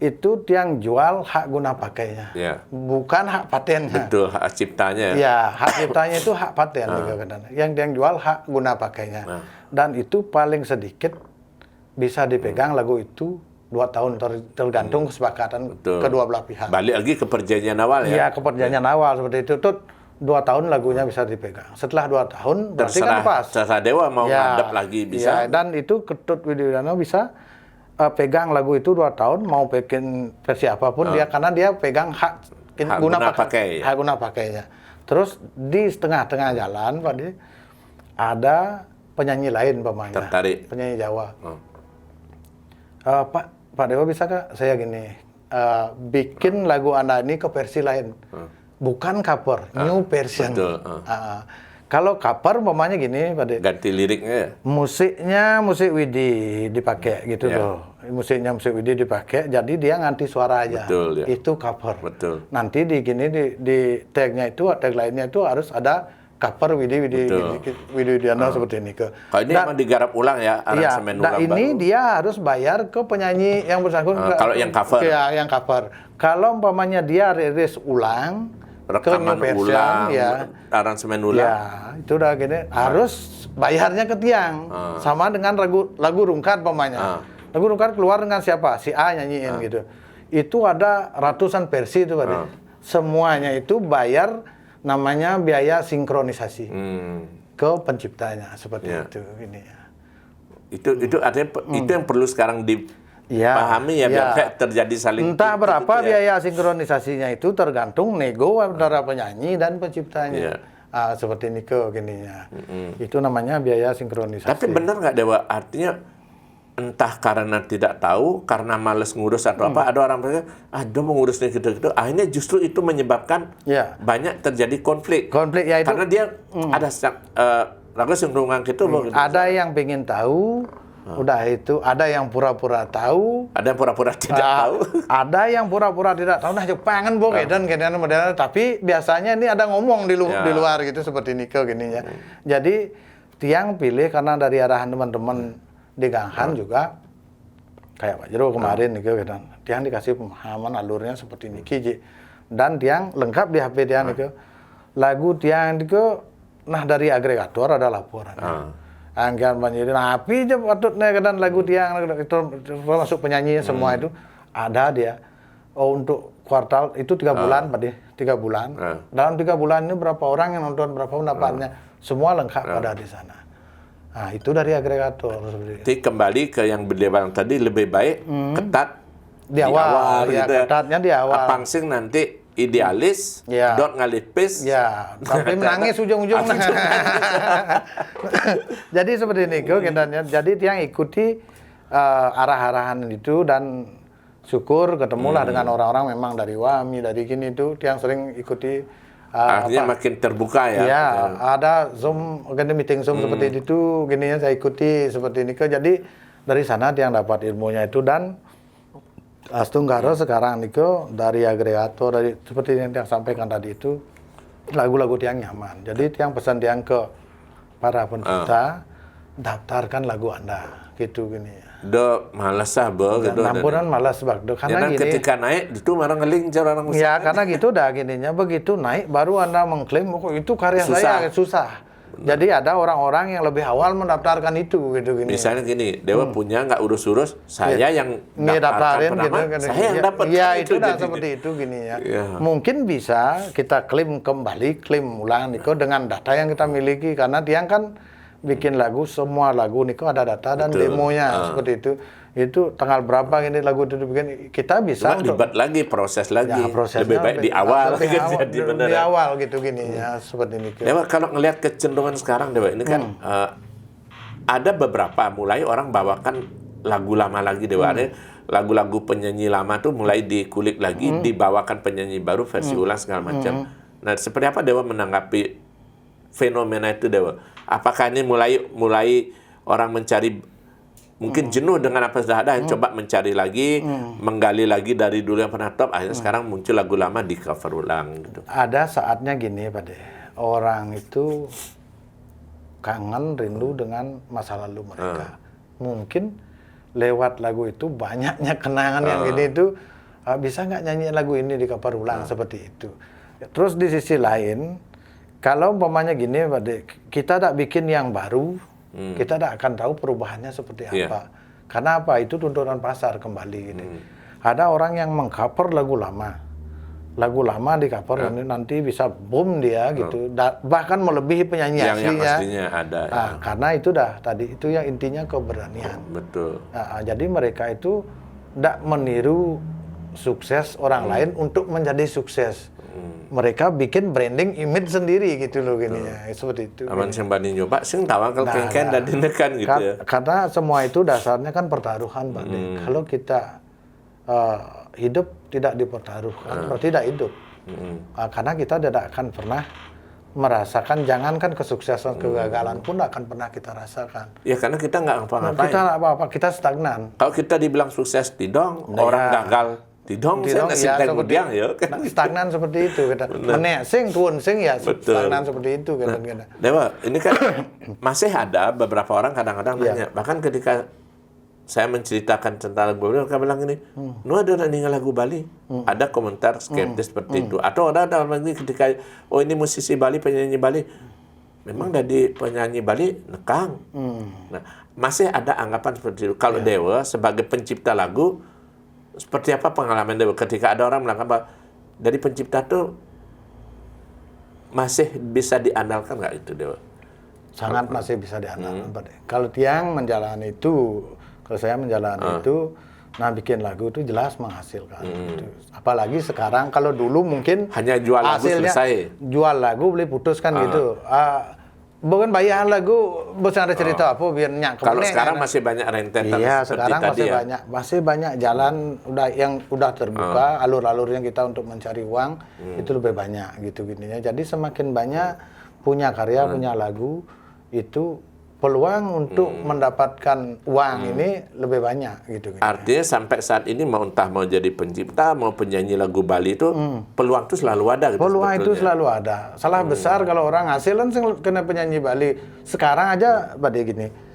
Itu Tiang jual hak guna pakainya, bukan hak patennya. Betul, hak ciptanya. Ya, hak ciptanya itu hak paten. Yang Tiang jual hak guna pakainya. Dan itu paling sedikit bisa dipegang lagu itu 2 tahun tergantung kesepakatan kedua belah pihak. Balik lagi ke perjanjian awal ya? Iya, ke perjanjian awal seperti itu. 2 tahun lagunya bisa dipegang. Setelah 2 tahun berarti kan pas. Terserah Dewa mau ngadep lagi bisa. Ya, dan itu Ketut Widiwidana bisa pegang lagu itu 2 tahun, mau bikin versi apapun dia, karena dia pegang hak guna pakainya. Terus di setengah-tengah jalan Pak De, ada penyanyi lain pemainnya. Tertarik. Penyanyi Jawa. Pak Dewa bisa kak saya gini, bikin lagu Anda ini ke versi lain, bukan cover, new version. Kalau cover umpamanya gini Pak De, ganti liriknya ya? Musiknya musik Widi dipakai gitu loh, musiknya musik Widi dipakai, jadi dia nganti suara aja. Betul, itu cover. Betul. Nanti di tagnya itu, tag lainnya itu harus ada cover Widiwidana seperti ini. Kalau ini memang digarap ulang ya, aransemen ulang ini baru. dia harus bayar ke penyanyi yang bersangkutan. Kalau yang cover? Ya, yang cover. Kalau umpamanya dia rilis ulang, rekaman ulang, aransemen ulang. Ya, itu udah gini, harus bayarnya ke Tiang. Sama dengan lagu Rungkat umpamanya. Lagu Rungkat keluar dengan siapa? Si A nyanyiin gitu. Itu ada ratusan versi itu Pak. Semuanya itu bayar, namanya biaya sinkronisasi ke penciptanya seperti itu. Itu artinya itu yang perlu sekarang dipahami biar terjadi saling. Entah berapa biaya sinkronisasinya itu tergantung nego antara penyanyi dan penciptanya. Seperti ini gininya. Itu namanya biaya sinkronisasi. Tapi benar nggak Dewa? Artinya entah karena tidak tahu, karena males ngurus atau apa, ada orang berkata, dia mau ngurusnya gitu-gitu, akhirnya justru itu menyebabkan banyak terjadi konflik. Ya itu. Karena dia ada lagu singgungan gitu loh. Ada yang pengen tahu, udah itu, ada yang pura-pura tahu, ada yang pura-pura tidak tahu, ada yang pura-pura tidak tahu. Nah, Jepangan kedan modern, tapi biasanya ini ada ngomong di luar gitu seperti ini gini ya. Jadi Tiang pilih karena dari arahan teman-teman di Ganghan juga kayak Pak Jero kemarin gitu kan. Tiang dikasih pemahaman alurnya seperti ini dan Tiang lengkap di HP Tiang itu. Lagu Tiang itu dari agregator ada laporan. Angkat banjir api aja patutnya kan lagu Tiang itu termasuk penyanyi semua itu ada dia. Untuk kuartal itu 3 bulan Pak De, 3 bulan. Dalam 3 bulan ini berapa orang yang nonton, berapa pendapatnya, semua lengkap ada di sana. Nah, itu dari agregator. Jadi kembali ke yang Dewa tadi, lebih baik ketat di awal ya, gitu ya. ketatnya di awal. Apangsing nanti idealis, ya. dot ngalipis. Ya, sampai menangis ujung-ujungnya. Jadi seperti ini kok kendanya. Jadi yang ikuti arah-arahan itu dan syukur ketemulah dengan orang-orang memang dari WAMI, dari gini itu yang sering ikuti. Artinya makin terbuka ya. Ya, ada Zoom, meeting Zoom seperti itu, gininya saya ikuti seperti ini. Jadi dari sana yang dapat ilmunya itu dan Astunggara sekarang Niko dari agregator dari seperti yang sampaikan tadi itu lagu-lagu yang nyaman. Jadi yang pesan yang ke para pencipta daftarkan lagu Anda gitu gini ya. Do malas sabar gitu. Nampunan malas bak. Karena gini, ketika naik itu marah ngelincar orang musik. Ya karena gitu dah gininya begitu naik baru Anda mengklaim oh, itu karya saya susah. Jadi ada orang-orang yang lebih awal mendaftarkan itu gitu gini. Misalnya gini, Dewa punya nggak urus-urus, saya yang daftarkan pertama, gitu, saya yang dapat. Ya itu dah seperti itu gini ya. Mungkin bisa kita klaim kembali, klaim ulang Niko dengan data yang kita miliki karena dia kan bikin lagu, semua lagu Niko ada data dan demonya seperti itu. Itu tanggal berapa ini lagu itu dibikin, kita bisa untuk libat lagi, proses lagi. Ya, lebih baik di awal. Di awal gitu gini ya, seperti ini. Dewa, kalau ngelihat kecenderungan sekarang Dewa, ini kan ada beberapa mulai orang bawakan lagu lama lagi Dewa. Ada lagu-lagu penyanyi lama tuh mulai dikulik lagi, dibawakan penyanyi baru, versi ulang segala macam. Nah, seperti apa Dewa menanggapi fenomena itu Dewa? Apakah ini mulai orang mencari mungkin jenuh dengan apa sudah ada, coba mencari lagi, menggali lagi dari dulu yang pernah top, akhirnya sekarang muncul lagu lama di cover ulang gitu. Ada saatnya gini Pak De, orang itu kangen, rindu dengan masa lalu mereka. Mungkin lewat lagu itu banyaknya kenangan yang gini itu, bisa nggak nyanyi lagu ini di cover ulang seperti itu. Terus di sisi lain, kalau umpamanya gini Pak De, kita tak bikin yang baru, kita tidak akan tahu perubahannya seperti apa. Karena apa? Itu tuntutan pasar kembali. Gitu. Ada orang yang mengcover lagu lama. Lagu lama di cover nanti bisa boom dia gitu. Bahkan melebihi penyanyi aslinya. Yang pastinya ada. Karena itu tadi itu yang intinya keberanian. Betul. Jadi mereka itu tidak meniru sukses orang lain untuk menjadi sukses. Mereka bikin branding image sendiri gitu loh gini ya, seperti itu. Aman sembani nyoba sing tawakal kengken dan dinekan gitu ya. Karena semua itu dasarnya kan pertaruhan Bang. Kalau kita hidup tidak dipertaruhkan, berarti tidak hidup. Karena kita tidak akan pernah merasakan, jangankan kesuksesan, kegagalan pun tidak akan pernah kita rasakan. Ya karena kita nggak ngapa-ngapain. Kita nggak apa-apa, kita stagnan. Kalau kita dibilang sukses tidong, orang gagal tidong ya, kemudian ya kan stagnan seperti itu kita menek sing tuun sing ya stagnan seperti itu kita. Dewa, ini kan masih ada beberapa orang kadang-kadang nanya, bahkan ketika saya menceritakan tentang lagu Bali, mereka bilang ini, nu ada ninggal lagu Bali, ada komentar skeptis seperti itu, atau ada lagi ketika ini musisi Bali, penyanyi Bali, memang dari penyanyi Bali nekang. Nah, masih ada anggapan seperti itu. Kalau Dewa sebagai pencipta lagu, seperti apa pengalaman Dewa ketika ada orang bilang apa dari pencipta tuh masih bisa diandalkan nggak itu Dewa? Sangat masih bisa diandalkan. Kalau Tiang menjalani itu, kalau saya menjalani itu, nah bikin lagu itu jelas menghasilkan. Gitu. Apalagi sekarang, kalau dulu mungkin hanya jual lagu selesai. Jual lagu beli putus kan gitu. Bukan bayar lagu, bosan ada cerita apa biar nyak. Kalau sekarang masih banyak rentetan. Iya, sekarang masih banyak jalan yang udah terbuka, alur-alurnya kita untuk mencari uang itu lebih banyak gitu gininya. Jadi semakin banyak punya karya, punya lagu itu peluang untuk mendapatkan uang ini lebih banyak gitu. Artinya sampai saat ini mau entah mau jadi pencipta mau penyanyi lagu Bali itu peluang itu selalu ada gitu. Peluang itu selalu ada. Salah besar kalau orang hasilan kena penyanyi Bali. Sekarang aja pada gini.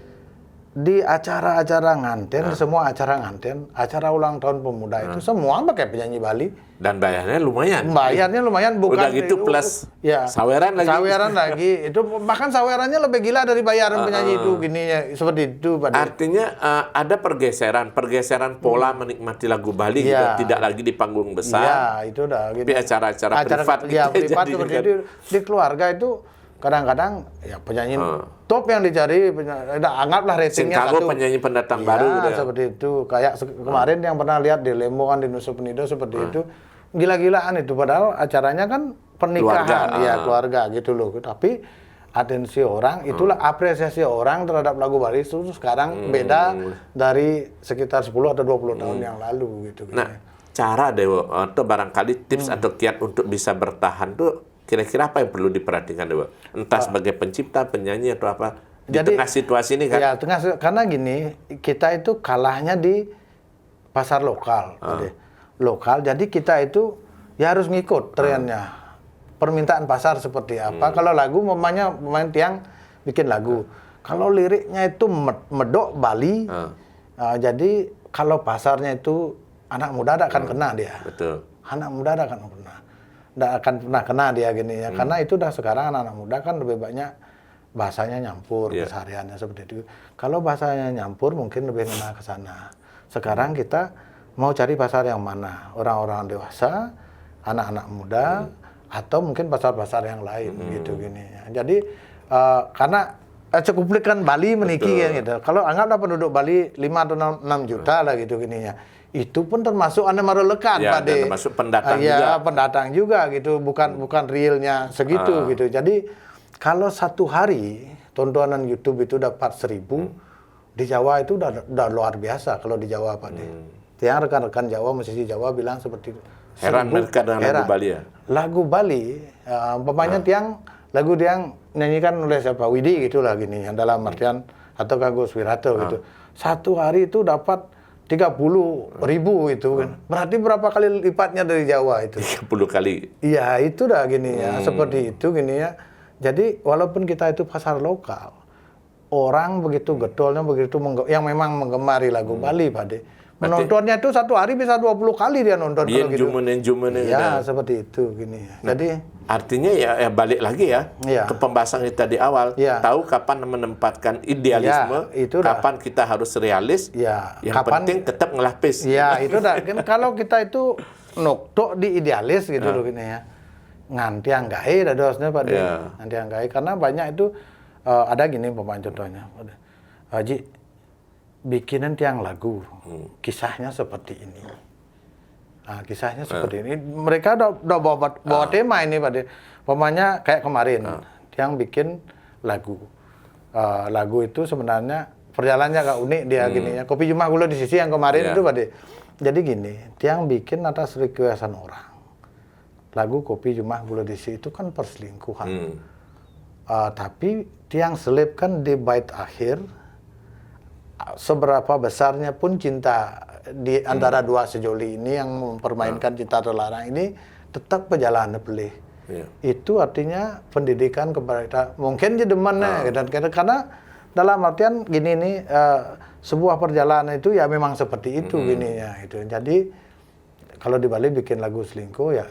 Di acara-acara nganten, semua acara nganten, acara ulang tahun pemuda itu semua pakai penyanyi Bali. Dan bayarnya lumayan. Bayarnya lumayan, bukan udah gitu plus saweran lagi. Saweran lagi. Itu bahkan sawerannya lebih gila dari bayaran penyanyi itu gini ya, seperti itu Pak. Artinya ada pergeseran pola menikmati lagu Bali gitu, tidak lagi di panggung besar. Iya, itu udah gitu. Tapi acara-acara privat privat seperti itu. Di keluarga itu kadang-kadang ya penyanyi top yang dicari, anggaplah ratingnya Chicago satu. penyanyi pendatang baru gitu ya. Seperti itu. Kayak kemarin yang pernah lihat di Lembo kan di Nusa Penida seperti itu. Gila-gilaan itu, padahal acaranya kan pernikahan, keluarga gitu loh. Tapi atensi orang, itulah apresiasi orang terhadap lagu Bali itu sekarang beda dari sekitar 10 atau 20 tahun yang lalu gitu. Nah, cara Dewo atau barangkali tips atau kiat untuk bisa bertahan tuh kira-kira apa yang perlu diperhatikan Dewo? Entah sebagai pencipta, penyanyi atau apa di tengah situasi ini kan? Ya, karena gini, kita itu kalahnya di pasar lokal. Lokal, jadi kita itu ya harus ngikut trennya. Permintaan pasar seperti apa. Kalau lagu pemain tiang bikin lagu. Kalau liriknya itu medok Bali, jadi kalau pasarnya itu anak muda akan kena dia. Betul. Anak muda akan kena. Nggak akan pernah kena dia gini ya. Karena itu udah sekarang anak-anak muda kan lebih banyak bahasanya nyampur, kesehariannya seperti itu. Kalau bahasanya nyampur mungkin lebih kena ke sana. Sekarang kita mau cari pasar yang mana? Orang-orang dewasa, anak-anak muda, atau mungkin pasar-pasar yang lain gitu gini ya. Jadi karena cukuplikan Bali meniki kan gitu. Kalau anggaplah penduduk Bali 5 atau 6 juta lah gitu gini ya. Itu pun termasuk anda lekat ya, Pak De. termasuk pendatang juga. Pendatang juga gitu, bukan realnya segitu gitu. Jadi kalau satu hari tontonan YouTube itu dapat 1000, di Jawa itu udah luar biasa kalau di Jawa Pak De. Tiang rekan-rekan Jawa, musisi Jawa bilang seperti itu. Heran mereka dengan lagu Bali ya? Lagu Bali, umpamanya tiang lagu yang nyanyikan oleh siapa? Widi gitu lah gini, yang dalam artian atau Agus Wirato gitu. Satu hari itu dapat 30.000 itu kan. Berarti berapa kali lipatnya dari Jawa itu? 30 kali. Iya, itu dah gini ya, seperti itu gini ya. Jadi walaupun kita itu pasar lokal, orang begitu getolnya begitu yang memang menggemari lagu Bali Pak De. Menontonnya itu satu hari bisa 20 kali dia nonton kalau gitu. Ya, seperti itu gini. Nah, jadi artinya ya balik lagi ya ke pembahasan kita di awal. Tahu kapan menempatkan idealisme, kapan kita harus realis. Yang penting tetap ngelapis. Ya, itu dah. Kan kalau kita itu noktok di idealis gitu loh gini ya. Nganti anggai dah dosnya Pak De. Nganti anggai karena banyak itu ada gini pemain contohnya. Haji bikinan tiang lagu, kisahnya seperti ini. Nah, kisahnya seperti ini. Mereka udah bawa tema ini Pak De. Pemainnya kayak kemarin, tiang bikin lagu. Lagu itu sebenarnya perjalanannya agak unik dia gini ya. Kopi Jumat Gula di Sisi yang kemarin itu Pak De. Jadi gini, tiang bikin atas requestan orang. Lagu Kopi Jumat Gula di Sisi itu kan perselingkuhan. Tapi tiang selipkan di bait akhir, seberapa besarnya pun cinta di antara dua sejoli ini yang mempermainkan cinta terlarang ini tetap perjalanan pelih. Itu artinya pendidikan kepada kita. Mungkin jadi mana karena dalam artian gini nih sebuah perjalanan itu ya memang seperti itu gini ya itu. Jadi kalau di Bali bikin lagu selingkuh ya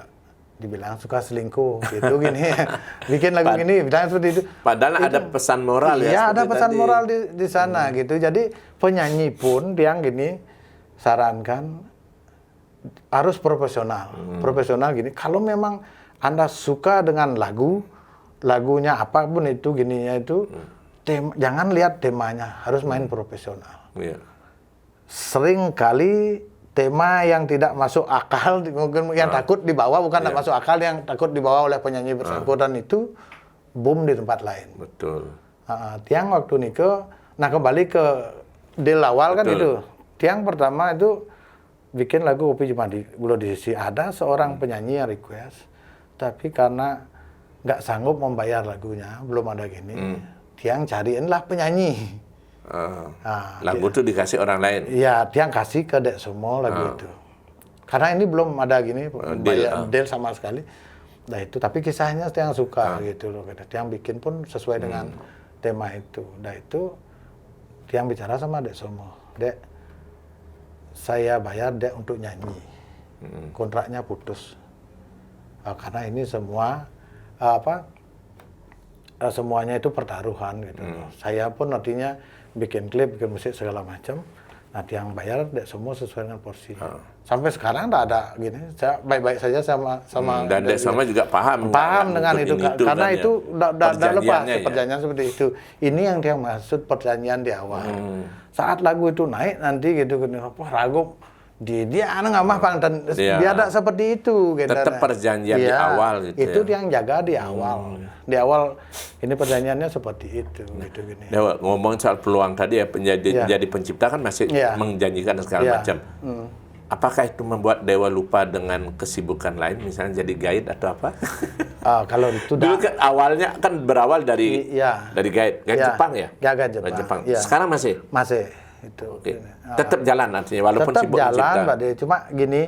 dibilang suka selingkuh gitu gini bikin lagu gini bilang seperti itu padahal itu, ada pesan moral ya. Iya ada pesan moral di sana gitu. Jadi penyanyi pun yang gini sarankan harus profesional gini. Kalau memang Anda suka dengan lagunya apapun itu gininya itu jangan lihat temanya, harus main profesional. Sering kali tema yang tidak masuk akal, mungkin yang takut dibawa, bukan tidak masuk akal, yang takut dibawa oleh penyanyi bersangkutan itu boom di tempat lain. Betul. Tiang waktu nikah, nah kembali ke deal awal kan itu. Tiang pertama itu bikin lagu Kopi Jumat Gula di Sisi. Ada seorang penyanyi yang request, tapi karena nggak sanggup membayar lagunya, belum ada gini, tiang cariinlah penyanyi. Lagu itu dikasih orang lain? Iya, tiang kasih ke Dek Sumo lagu itu. Karena ini belum ada gini, deal sama sekali. Nah itu, tapi kisahnya tiang suka gitu loh. Tiang bikin pun sesuai dengan tema itu. Nah itu, tiang bicara sama Dek Sumo. Dek, saya bayar Dek untuk nyanyi. Kontraknya putus. Karena ini semua, semuanya itu pertaruhan gitu. Saya pun artinya bikin klip, bikin musik segala macam. Nah, yang bayar semua sesuai dengan porsi. Sampai sekarang tidak ada gini. Saya baik-baik saja sama dan Dek Soma juga paham dengan itu, karena itu tidak lepas ya? perjanjian seperti itu. Ini yang dia maksud perjanjian di awal. Saat lagu itu naik nanti gitu, wah ragu dia nggak mah dan dia ada seperti itu. Gitu. Tetap perjanjian di awal gitu. Itu yang jaga di awal. Di awal ini perjanjiannya seperti itu. Gitu gini. Dewa, ngomong soal peluang tadi ya, jadi pencipta kan masih menjanjikan segala macam. Apakah itu membuat Dewa lupa dengan kesibukan lain, misalnya jadi guide atau apa? Kalau itu dulu kan awalnya kan berawal dari guide Jepang ya? Guide Jepang. Sekarang masih? Masih. Itu. Tetap jalan artinya walaupun tetap sibuk jalan, mencipta. Pak De. Cuma gini,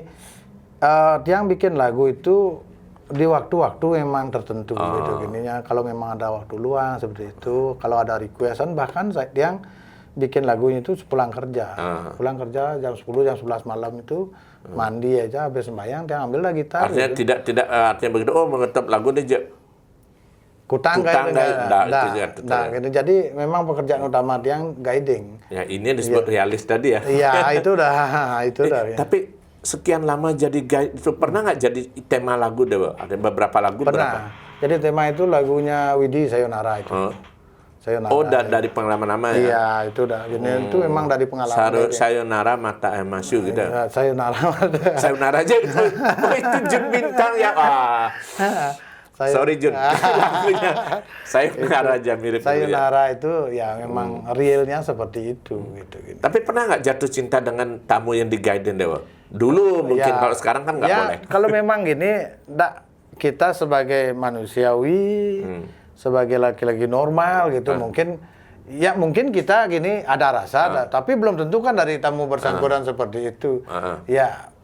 yang bikin lagu itu di waktu-waktu memang tertentu gitu gininya. Kalau memang ada waktu luang seperti itu, kalau ada requestan bahkan yang bikin lagunya itu pulang kerja. Pulang kerja jam 10, jam 11 malam itu mandi aja habis sembahyang dia ambil lah gitar. Artinya gitu. tidak artinya begitu mengetop lagu dia Kutang gitu. Jadi memang pekerjaan utama dia yang guiding. Ya, ini disebut realis tadi ya. Iya, itu udah Tapi sekian lama jadi guide itu pernah nggak jadi tema lagu Dewa? Ada beberapa lagu pernah. Jadi tema itu lagunya Widi Sayonara itu. Sayonara. Dari pengalaman-lama ya? Iya, itu udah. Itu memang dari pengalaman. Sayonara Mata Emasyu gitu. Sayonara Mata. Sayonara aja itu Jun Bintang ya. Sorry Jun, lagunya Sayonara aja mirip. Sayonara itu ya memang realnya seperti itu gitu. Tapi pernah nggak jatuh cinta dengan tamu yang di-guide Dewa? Dulu mungkin, kalau sekarang kan nggak boleh. Kalau memang gini, kita sebagai manusiawi, sebagai laki-laki normal gitu, mungkin kita gini ada rasa, tapi belum tentu kan dari tamu bersangkutan seperti itu. Ya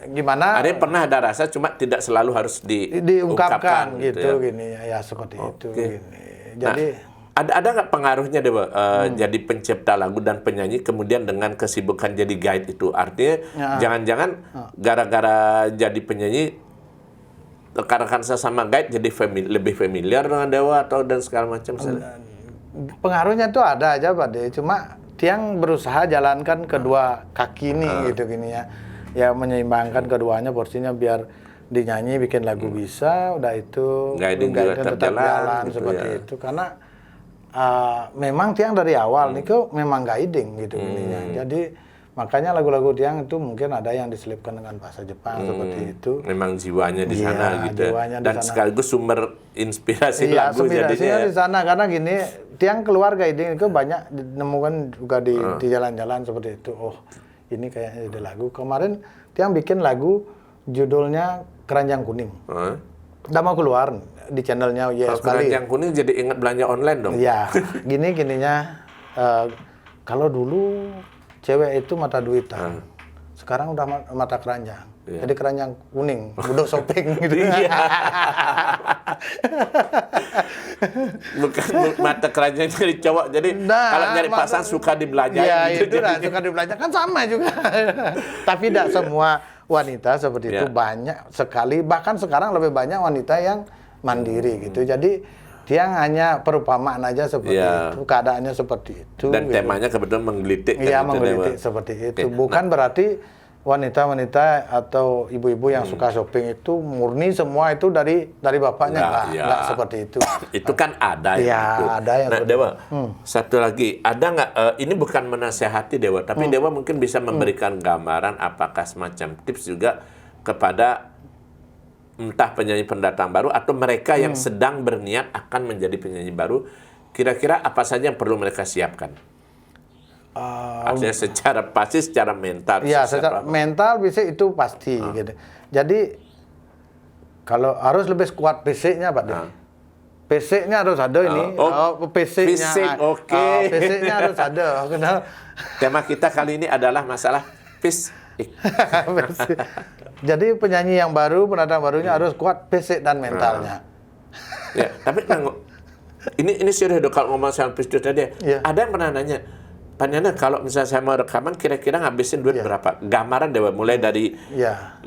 gimana? Ada yang pernah ada rasa, cuma tidak selalu harus diungkapkan gitu gini ya seperti itu. Gini. Jadi ada nggak pengaruhnya Dewa jadi pencipta lagu dan penyanyi kemudian dengan kesibukan jadi guide itu? Artinya jangan-jangan gara-gara jadi penyanyi rekan-rekan sesama guide jadi lebih familiar dengan Dewa atau dan segala macam? Pengaruhnya tuh ada aja Pak De, cuma Tiang berusaha jalankan kedua kaki ini gitu gini ya. Ya menyeimbangkan keduanya porsinya biar dinyanyi bikin lagu bisa, udah itu guiding tetap jalan gitu seperti itu karena memang Tiang dari awal niku memang guiding gitu ininya. Jadi makanya lagu-lagu Tiang itu mungkin ada yang diselipkan dengan bahasa Jepang seperti itu. Memang jiwanya di sana gitu. Dan sana. Sekaligus sumber inspirasi lagu jadinya. Di sana karena gini Tiang keluar guiding itu banyak nemukan juga di jalan-jalan seperti itu. Oh, ini kayaknya ide lagu. Kemarin Tiang bikin lagu judulnya Keranjang Kuning. Udah mau keluar di channelnya YS Bali. Keranjang Kuning jadi ingat belanja online dong. Iya, gininya kalau dulu cewek itu mata duitan. Sekarang udah mata keranjang. Jadi keranjang kuning, budok shopping gitu. Bukan mata keranjang dari cowok. Jadi kalau nyari pasangan suka dibelanjain. Iya, itu suka dibelanjain. Kan sama juga. Tapi tidak semua wanita seperti itu, banyak sekali. Bahkan sekarang lebih banyak wanita yang mandiri gitu. Jadi dia hanya perumpamaan aja seperti itu, keadaannya seperti itu. Dan gitu. Temanya kebetulan menggelitik. Iya, menggelitik seperti itu. Bukan berarti wanita-wanita atau ibu-ibu yang suka shopping itu murni semua itu dari bapaknya, enggak seperti itu. Itu kan ada ada yang Dewa, satu lagi, ada nggak, ini bukan menasehati Dewa, tapi Dewa mungkin bisa memberikan gambaran apakah semacam tips juga kepada entah penyanyi pendatang baru atau mereka yang sedang berniat akan menjadi penyanyi baru, kira-kira apa saja yang perlu mereka siapkan? Artinya secara mental. Iya, secara mental bisa itu pasti gitu. Jadi kalau harus lebih kuat fisiknya Pak De. Fisiknya harus ada ini. Fisiknya. Fisiknya harus ada. Tema kita kali ini adalah masalah fisik. Jadi penyanyi yang baru, pendatang barunya harus kuat fisik dan mentalnya. Ya, tapi ini serius dong kalau ngomong soal fisik tadi. Ada yang pernah nanya, Pak Nana, kalau misalnya saya mau rekaman, kira-kira ngabisin duit berapa? Gambaran Dewa, mulai dari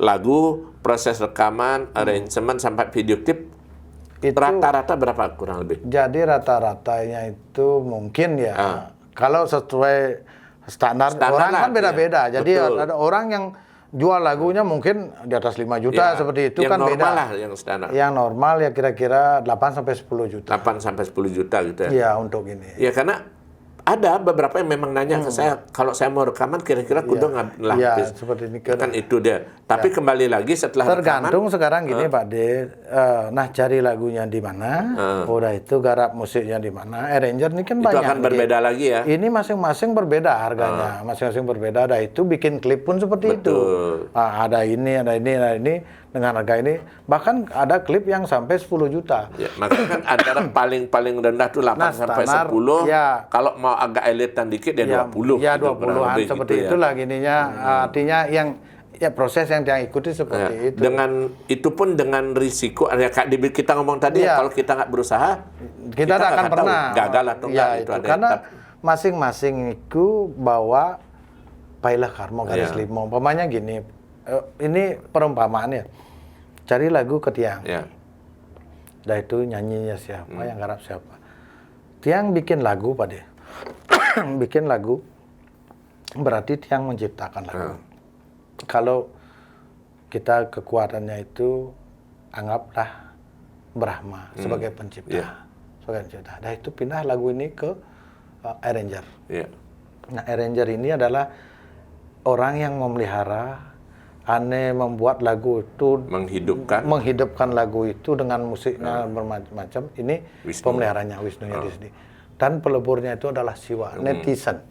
lagu, proses rekaman, arrangement, sampai video klip, rata-rata berapa kurang lebih? Jadi rata-ratanya itu mungkin kalau sesuai standar orang lah, kan beda-beda. ya. Jadi Betul. ada orang yang jual lagunya mungkin di atas 5 juta seperti itu, yang kan normal beda. lah, yang standar. Yang normal ya kira-kira 8 sampai 10 juta. 8 sampai 10 juta gitu ya. Iya, untuk ini. Ya karena ada beberapa yang memang nanya ke saya, kalau saya mau rekaman kira-kira kudu lah. Iya, seperti ini kan itu dia. Tapi kembali lagi setelah tergantung rekaman, sekarang gini Pak De, nah cari lagunya di mana, udah itu garap musiknya di mana, arranger ini kan itu banyak. akan berbeda lagi ya. Ini masing-masing berbeda harganya, masing-masing berbeda. Ada itu bikin klip pun seperti itu. Ada ini, ada ini, ada ini dengan harga ini. Bahkan ada klip yang sampai 10 juta. Ya, makanya kan antara paling rendah tuh 8 sampai 10. Ya. Kalau mau agak elitan dikit ya 20. Ya gitu, 20-an seperti gitu, itulah gininya. Artinya yang proses yang dia ikuti seperti itu. Dengan itu pun dengan risiko, ya kita ngomong tadi ya, kalau kita nggak berusaha, kita tidak akan pernah gagal atau enggak itu ada. Karena masing-masing itu bawa pailah karmo garis lima. Umpamanya gini, ini perumpamaannya. Cari lagu ke Tiang. Dah itu nyanyinya siapa, yang garap siapa. Tiang bikin lagu Pak De. Bikin lagu berarti Tiang menciptakan lagu. Kalau kita kekuatannya itu anggaplah Brahma sebagai pencipta. Sebagai pencipta. Dah itu pindah lagu ini ke arranger. Nah, arranger ini adalah orang yang memelihara, membuat lagu itu, menghidupkan lagu itu dengan musiknya bermacam-macam. Ini pemeliharanya Wisnu Yadisdi. Dan peleburnya itu adalah Siwa, netizen.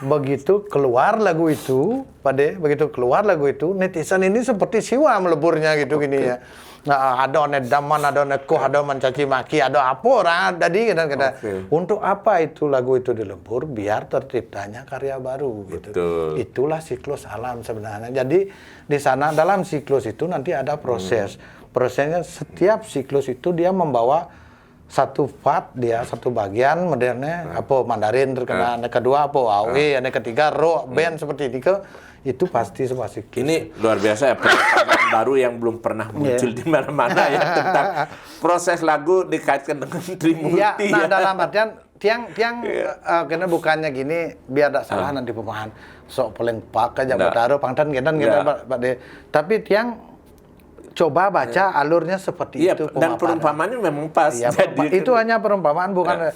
Begitu keluar lagu itu, Pak De, begitu keluar lagu itu, netizen ini seperti Siwa meleburnya gitu gini ya. Nah, ada daman, ada nekoh, ada mencaci maki, ada apa orang tadi kadang-kadang. Untuk apa itu lagu itu dilebur? Biar terciptanya karya baru gitu. Itulah siklus alam sebenarnya. Jadi di sana dalam siklus itu nanti ada proses. Prosesnya setiap siklus itu dia membawa satu part dia, satu bagian modernnya apa Mandarin terkena, yang kedua apa AOE, yang ketiga Ro, band seperti itu pasti sebuah siklus. Ini luar biasa ya, pengetahuan baru yang belum pernah muncul di mana-mana ya tentang proses lagu dikaitkan dengan Trimurti. Nah dalam artian tiang karena bukannya gini biar tidak salah nanti pemahaman sok paling pak aja taruh pangtan kita Pak De. Tapi tiang coba baca alurnya seperti itu. Dan perumpamaannya memang pas. Itu hanya perumpamaan, bukan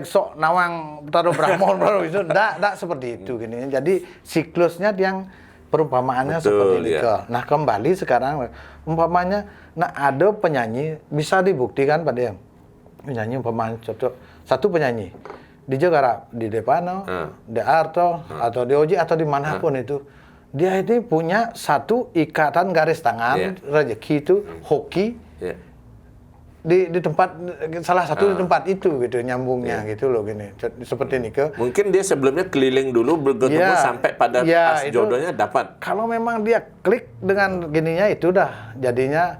sok nawang taruh Brahmon itu. Tidak seperti itu gini. Jadi siklusnya yang perumpamaannya seperti itu. Nah kembali sekarang umpamanya, ada penyanyi bisa dibuktikan pada yang penyanyi umpamanya cocok satu penyanyi di Jakarta, di Depano, di Arto atau di Oji atau di manapun itu. Dia ini punya satu ikatan garis tangan, rezeki itu, hoki, di tempat, salah satu di tempat itu gitu, nyambungnya gitu loh gini, seperti ini ke. Mungkin dia sebelumnya keliling dulu, bertemu sampai pada pas jodohnya dapat. Kalau memang dia klik dengan gininya itu dah, jadinya,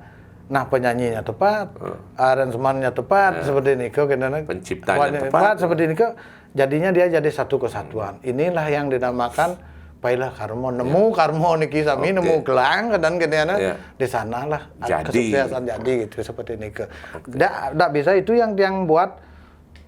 nah penyanyinya tepat, aransemennya tepat, seperti ini ke, penciptanya tepat, seperti ini ke, jadinya dia jadi satu kesatuan. Inilah yang dinamakan pailah karmo, nemu karmo niki sami nemu gelang kadang-kadang di sanalah kesuksesan jadi gitu seperti ini ke. Ndak bisa itu yang buat,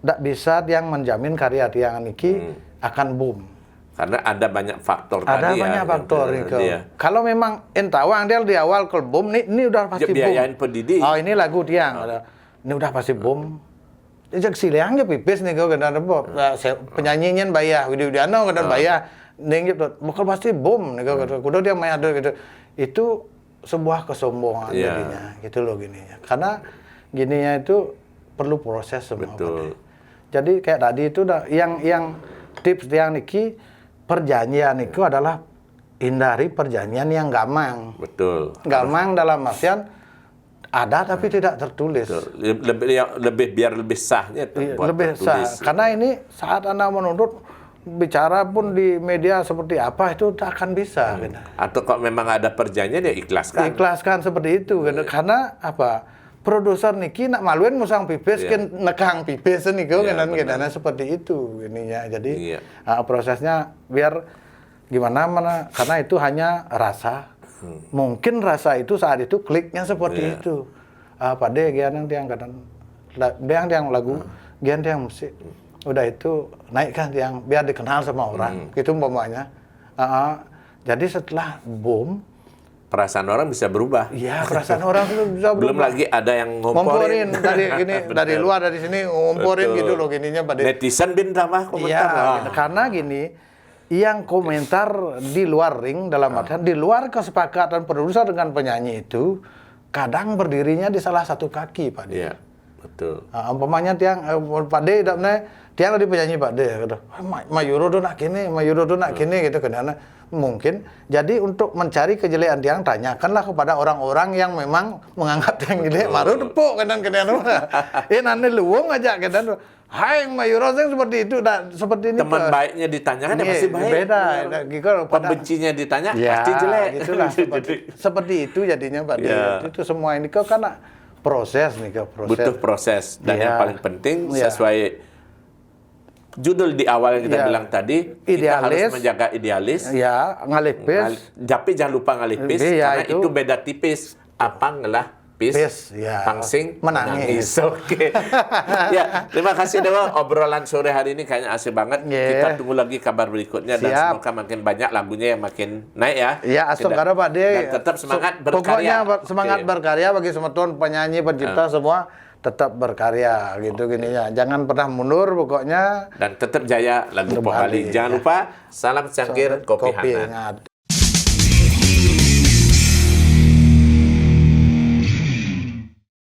ndak bisa yang menjamin karya tiang niki akan boom. Karena ada banyak faktor ada tadi banyak faktor itu. Kalau memang entawang dia di awal ke boom, ini udah pasti boom. Biayain pendidik. Oh ini lagu tiang, ini udah pasti boom. Jak siliangnya pipis nih kau kadang penyanyinya bayar, Widiano kadang bayar. Nenggip tuh, bakal pasti bom, kudu dia main ada gitu. Itu sebuah kesombongan jadinya, gitu loh gininya. Karena gininya itu perlu proses semua. Jadi kayak tadi itu yang tips yang niki perjanjian itu adalah hindari perjanjian yang gamang. Gamang dalam artian ada tapi tidak tertulis. Biar lebih sahnya. Lebih sah. Karena ini saat Anda menuntut bicara pun di media seperti apa itu tak akan bisa. Atau kalau memang ada perjanjian ya ikhlaskan. Ikhlaskan seperti itu. Karena apa? Produser niki nak maluin musang pipis kan nekang pipis niku kan seperti itu ininya. Jadi prosesnya biar gimana karena itu hanya rasa. Mungkin rasa itu saat itu kliknya seperti itu. Pada gian yang kadang yang lagu, gian yang musik. Udah itu naikkan tiang biar dikenal sama orang. Gitu umpamanya. Jadi setelah boom, perasaan orang bisa berubah. iya perasaan orang itu bisa berubah. Belum lagi ada yang ngomporin dari luar dari sini ngomporin gitu loh gininya pada netizen bin tambah komentar. Iya, karena gini, yang komentar di luar ring dalam artian di luar kesepakatan produser dengan penyanyi itu kadang berdirinya di salah satu kaki, Pak De. Iya, betul. Umpamanya tiang Pak De tiang tadi penyanyi Pak De kata, Mayuro do nak kini, Mayuro do nak kini gitu kan. Mungkin jadi untuk mencari kejelekan tiang tanyakanlah kepada orang-orang yang memang menganggap tiang jelek baru tepuk kadang-kadang nanti luwung aja kadang hai Mayuro seperti itu seperti ini teman baiknya ditanyakan ya pasti baik beda pembencinya ditanya ya, pasti jelek itulah seperti itu jadinya Pak ya. Itu semua ini karena proses nih butuh proses dan yang paling penting sesuai judul di awal yang kita bilang tadi, kita harus menjaga idealis. Ya, ngalih pis. Tapi jangan lupa ngalih pis, karena itu beda tipis. Apa ngelah pis, pangsing, menangis. Oke. Ya, terima kasih Dewa. Obrolan sore hari ini kayaknya asik banget. Kita tunggu lagi kabar berikutnya. Dan semoga makin banyak lagunya yang makin naik ya. Iya, asal Pak De. Dan tetap semangat berkarya. Pokoknya semangat berkarya bagi semeton penyanyi, pencipta semua. Tetap berkarya gitu gininya. Jangan pernah mundur pokoknya. Dan tetap jaya lagu Pok Bali. Jangan lupa salam cangkir kopi hangat.